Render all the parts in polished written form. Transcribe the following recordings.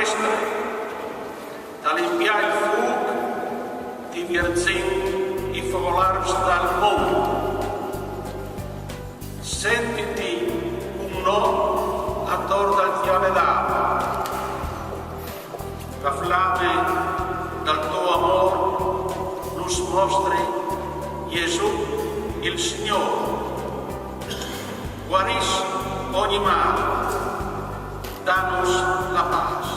questa, dall'inviare il fug, divertim i focolars dal mondo. Sentiti un no attorno al chiavedale, la flame del tuo amor nos mostri Gesù il Signore. Guaris ogni male, danos la pace.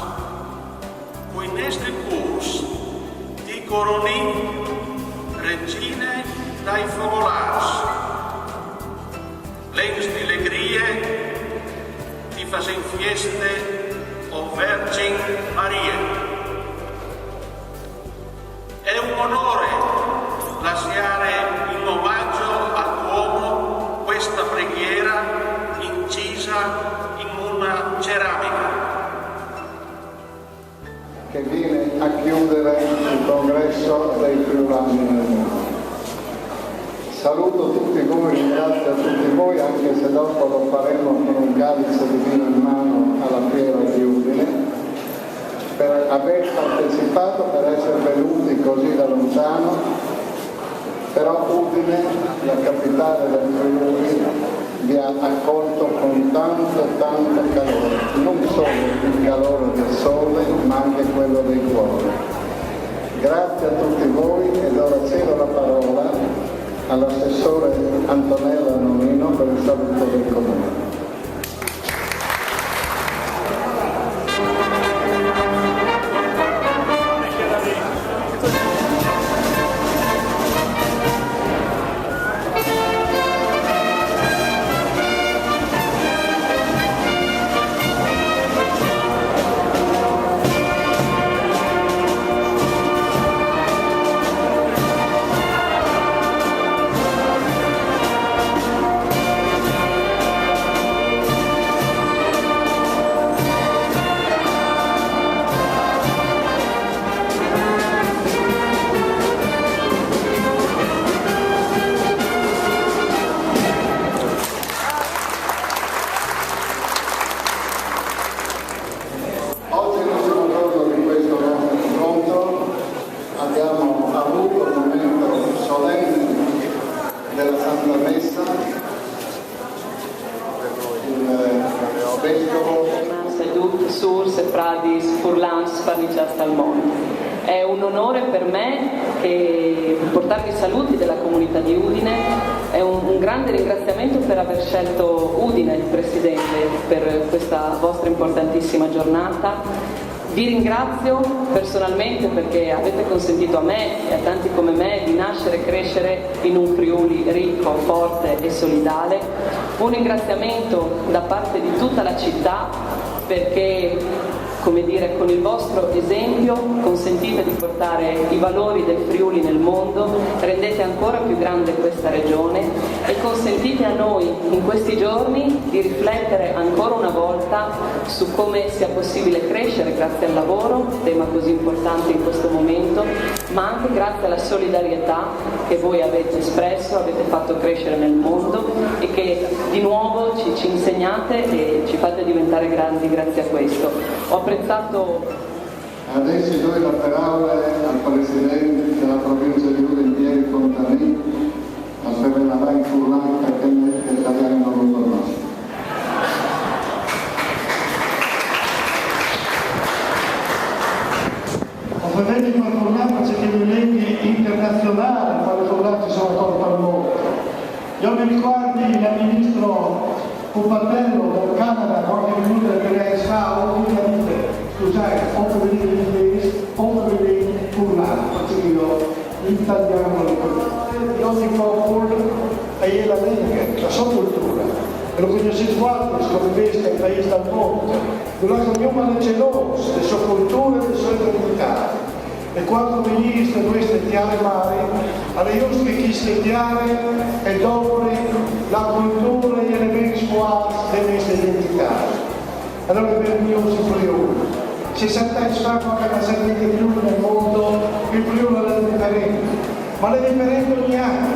Qui neste curs ti coroni, regine dai focolars. Lens di alegrie ti facen fieste, o Vergine Maria. È un onore lasciare in omaggio al Duomo questa preghiera incisa in una ceramica. Che viene a chiudere il congresso dei friulani nel mondo. Saluto tutti voi, ringrazio a tutti voi, anche se dopo lo faremo con un calice di vino in mano alla fiera di Udine, per aver partecipato, per essere venuti così da lontano, però Udine, la capitale del Friuli, vi ha accolto con tanto calore, non solo il calore del sole, ma anche quello dei cuori. Grazie a tutti voi ed ora cedo la parola all'assessore Antonella Nonino per il saluto del Comune. È un onore per me portarvi i saluti della comunità di Udine, è un grande ringraziamento per aver scelto Udine, il Presidente, per questa vostra importantissima giornata. Vi ringrazio personalmente perché avete consentito a me e a tanti come me di nascere e crescere in un Friuli ricco, forte e solidale. Un ringraziamento da parte di tutta la città perché, come dire, con il vostro esempio consentite di portare i valori del Friuli nel mondo, rendete ancora più grande questa regione e consentite a noi in questi giorni di riflettere ancora una volta su come sia possibile crescere grazie al lavoro, tema così importante in questo momento, ma anche grazie alla solidarietà che voi avete espresso, avete fatto crescere nel mondo e che di nuovo ci insegnate e ci fate diventare grandi grazie a questo. Ho apprezzato. Adesso do la parola al Presidente della provincia di Udine, Pieri Fontanini, a Serena in Furlanca che è italiano non lo nostro. Ovviamente in Furlanca c'è che leggi internazionali, quando i soldati sono accorti al mondo. Io mi ricordi il ministro Pupatello del Canada, qualche minuto che lei fa, scusate, o per l'inglese o per l'Urlanca, perché io l'italiano io dico popolo e la lingua, la sua cultura. E lo conosce sguardo, come veste il paese dal mondo. Durante ognuno è geloso delle sue culture e delle sue identità. E quando ministro queste chiare mari, alle giuste chi studiare e dopo la cultura e gli elementi squadri delle nostre identità. Allora per il mio Friuli, 60 anni fa quando la gente di Friuli nel mondo, il Friuli era differente, ma è differente ogni anno,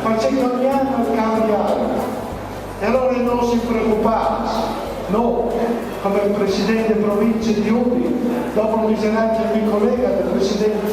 facendo ogni anno cambiare. E allora non si preoccupate, No, come presidente provincia di Udine, dopo la miseranza del mio collega, del presidente